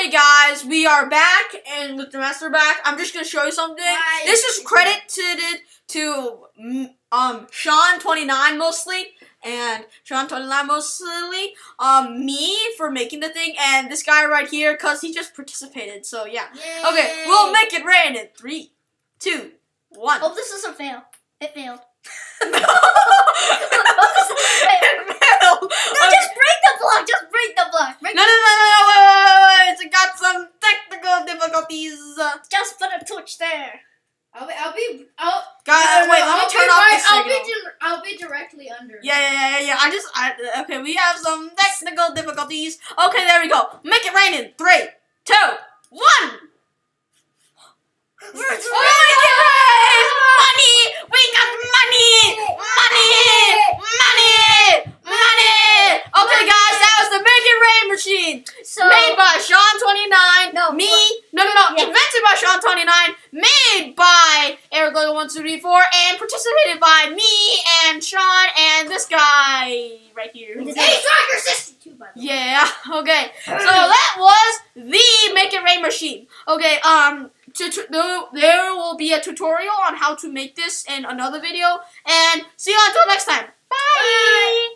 Okay, guys, we are back, and with the master back, I'm just gonna show you something. Hi. This is credited to Sean29 mostly, and Sean29 mostly, me for making the thing, and this guy right here, cause he just participated. So yeah. Yay. Okay, we'll make it rain in 3, 2, 1. Hope this doesn't fail. It failed. No. Hope this doesn't fail. No, Just break the block. Just break the block. Break No, wait. It got some technical difficulties. Just put a torch there. Guys, wait, let me turn off the signal. I'll be directly under. Yeah. Okay, we have some technical difficulties. Okay, there we go. Make it rain in 3, 2, 1. Make it rain! Money! We got money! Money! Okay, guys, that was the Make It Rain machine. So Made by Sean29. No, Me. what? No. Invented by Sean29. Made by Eric123 and participated by me and Sean and this guy right here. Hey, Soccer System 2, by the way. Yeah. Okay. So that was the Make It Rain machine. Okay. There will be a tutorial on how to make this in another video. And see you until next time. Bye.